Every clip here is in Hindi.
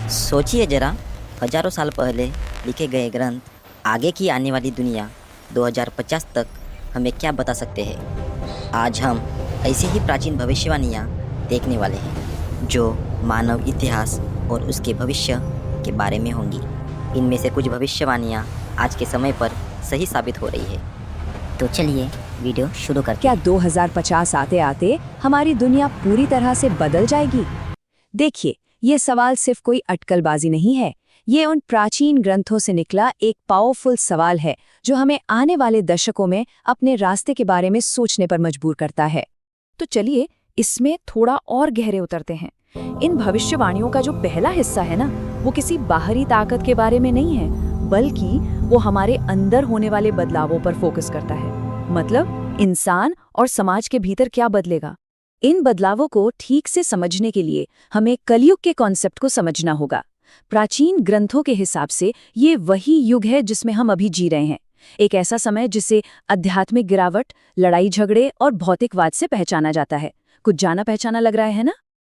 सोचिए जरा, हजारों साल पहले लिखे गए ग्रंथ आगे की आने वाली दुनिया 2050 तक हमें क्या बता सकते हैं। आज हम ऐसी ही प्राचीन भविष्यवाणियाँ देखने वाले हैं जो मानव इतिहास और उसके भविष्य के बारे में होंगी। इनमें से कुछ भविष्यवाणियाँ आज के समय पर सही साबित हो रही है। तो चलिए वीडियो शुरू करते क्या हैं। 2050 आते आते हमारी दुनिया पूरी तरह से बदल जाएगी? देखिए, ये सवाल सिर्फ कोई अटकलबाजी नहीं है। ये उन प्राचीन ग्रंथों से निकला एक पावरफुल सवाल है जो हमें आने वाले दशकों में अपने रास्ते के बारे में सोचने पर मजबूर करता है। तो चलिए इसमें थोड़ा और गहरे उतरते हैं। इन भविष्यवाणियों का जो पहला हिस्सा है ना, वो किसी बाहरी ताकत के बारे में नहीं है, बल्कि वो हमारे अंदर होने वाले बदलावों पर फोकस करता है। मतलब इंसान और समाज के भीतर क्या बदलेगा। इन बदलावों को ठीक से समझने के लिए हमें कलयुग के कॉन्सेप्ट को समझना होगा। प्राचीन ग्रंथों के हिसाब से ये वही युग है जिसमें हम अभी जी रहे हैं। एक ऐसा समय जिसे आध्यात्मिक गिरावट, लड़ाई झगड़े और भौतिकवाद से पहचाना जाता है। कुछ जाना पहचाना लग रहा है ना?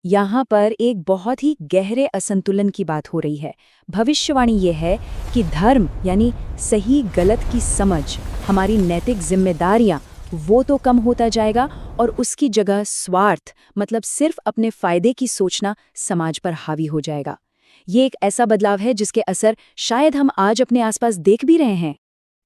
यहाँ पर एक बहुत ही गहरे असंतुलन की बात हो रही है। भविष्यवाणी ये है कि धर्म यानी सही गलत की समझ, हमारी नैतिक जिम्मेदारियां, वो तो कम होता जाएगा और उसकी जगह स्वार्थ मतलब सिर्फ अपने फायदे की सोचना समाज पर हावी हो जाएगा। ये एक ऐसा बदलाव है जिसके असर शायद हम आज अपने आसपास देख भी रहे हैं।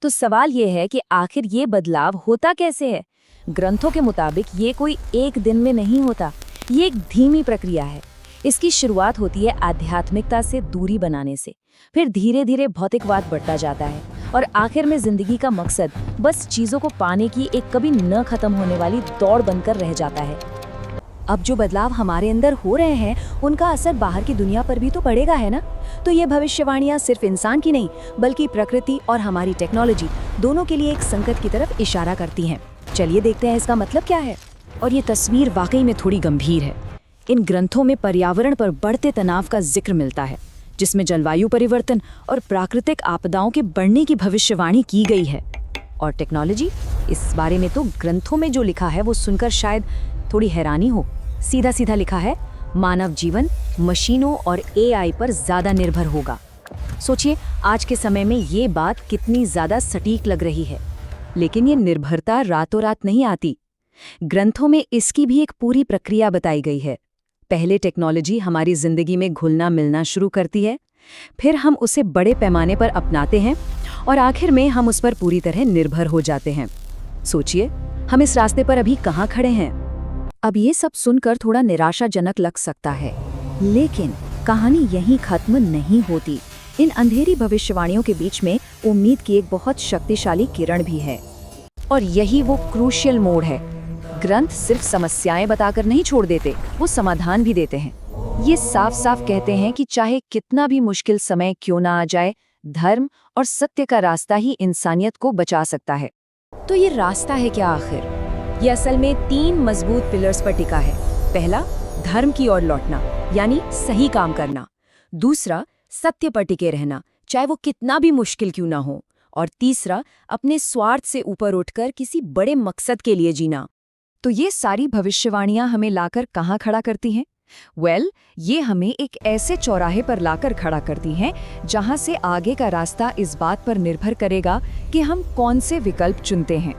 तो सवाल ये है कि आखिर ये बदलाव होता कैसे है? ग्रंथों के मुताबिक ये कोई एक दिन में नहीं होता। ये एक धीमी प्रक्रिया है। इसकी शुरुआत होती है आध्यात्मिकता से दूरी बनाने से, फिर धीरे धीरे भौतिकवाद बढ़ता जाता है और आखिर में जिंदगी का मकसद बस चीजों को पाने की एक कभी न खत्म होने वाली दौड़ बनकर रह जाता है। अब जो बदलाव हमारे अंदर हो रहे हैं उनका असर बाहर की दुनिया पर भी तो पड़ेगा, है ना? तो ये भविष्यवाणियां सिर्फ इंसान की नहीं बल्कि प्रकृति और हमारी टेक्नोलॉजी दोनों के लिए एक संकट की तरफ इशारा करती हैं। चलिए देखते हैं इसका मतलब क्या है। और ये तस्वीर वाकई में थोड़ी गंभीर है। इन ग्रंथों में पर्यावरण पर बढ़ते तनाव का जिक्र मिलता है, जिसमें जलवायु परिवर्तन और प्राकृतिक आपदाओं के बढ़ने की भविष्यवाणी की गई है। और टेक्नोलॉजी, इस बारे में तो ग्रंथों में जो लिखा है वो सुनकर शायद थोड़ी हैरानी हो। सीधा सीधा लिखा है, मानव जीवन मशीनों और एआई पर ज्यादा निर्भर होगा। सोचिए आज के समय में ये बात कितनी ज्यादा सटीक लग रही है। लेकिन ये निर्भरता रातों रात नहीं आती। ग्रंथों में इसकी भी एक पूरी प्रक्रिया बताई गई है। पहले टेक्नोलॉजी हमारी जिंदगी में घुलना मिलना शुरू करती है, फिर हम उसे बड़े पैमाने पर अपनाते हैं और आखिर में हम उस पर पूरी तरह निर्भर हो जाते हैं। सोचिए हम इस रास्ते पर अभी कहाँ खड़े हैं। अब ये सब सुनकर थोड़ा निराशाजनक लग सकता है, लेकिन कहानी यहीं खत्म नहीं होती। इन अंधेरी भविष्यवाणियों के बीच में उम्मीद की एक बहुत शक्तिशाली किरण भी है। और यही वो क्रूशियल मोड़ है। ग्रंथ सिर्फ समस्याएं बताकर नहीं छोड़ देते, वो समाधान भी देते हैं। ये साफ साफ कहते हैं कि चाहे कितना भी मुश्किल समय क्यों ना आ जाए, धर्म और सत्य का रास्ता ही इंसानियत को बचा सकता है। तो ये रास्ता है क्या आखिर? ये असल में 3 मजबूत पिलर्स पर टिका है। पहला, धर्म की ओर लौटना यानी सही काम करना। दूसरा, सत्य पर टिके रहना चाहे वो कितना भी मुश्किल क्यों ना हो। और तीसरा, अपने स्वार्थ से ऊपर उठकर किसी बड़े मकसद के लिए जीना। तो ये सारी भविष्यवाणियां हमें लाकर कहाँ खड़ा करती हैं? ये हमें एक ऐसे चौराहे पर लाकर खड़ा करती हैं जहां से आगे का रास्ता इस बात पर निर्भर करेगा कि हम कौन से विकल्प चुनते हैं।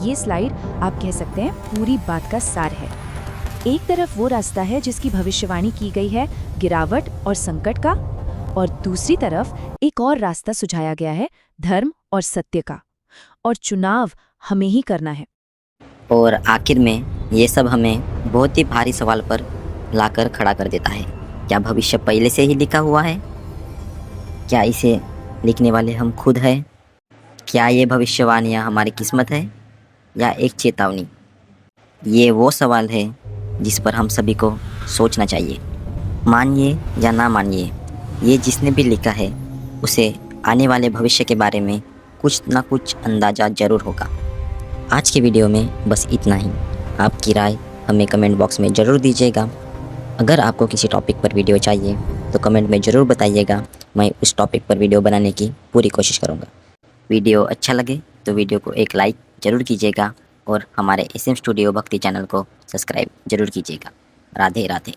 ये स्लाइड आप कह सकते हैं पूरी बात का सार है। एक तरफ वो रास्ता है जिसकी भविष्यवाणी की गई है गिरावट और संकट का, और दूसरी तरफ एक और रास्ता सुझाया गया है धर्म और सत्य का। और चुनाव हमें ही करना है। और आखिर में ये सब हमें बहुत ही भारी सवाल पर लाकर खड़ा कर देता है। क्या भविष्य पहले से ही लिखा हुआ है? क्या इसे लिखने वाले हम खुद हैं? क्या ये भविष्यवाणियाँ हमारी किस्मत है या एक चेतावनी? ये वो सवाल है जिस पर हम सभी को सोचना चाहिए। मानिए या ना मानिए, ये जिसने भी लिखा है उसे आने वाले भविष्य के बारे में कुछ ना कुछ अंदाज़ा ज़रूर होगा। आज के वीडियो में बस इतना ही। आपकी राय हमें कमेंट बॉक्स में ज़रूर दीजिएगा। अगर आपको किसी टॉपिक पर वीडियो चाहिए तो कमेंट में ज़रूर बताइएगा। मैं उस टॉपिक पर वीडियो बनाने की पूरी कोशिश करूँगा। वीडियो अच्छा लगे तो वीडियो को एक लाइक ज़रूर कीजिएगा और हमारे SM स्टूडियो भक्ति चैनल को सब्सक्राइब ज़रूर कीजिएगा। राधे राधे।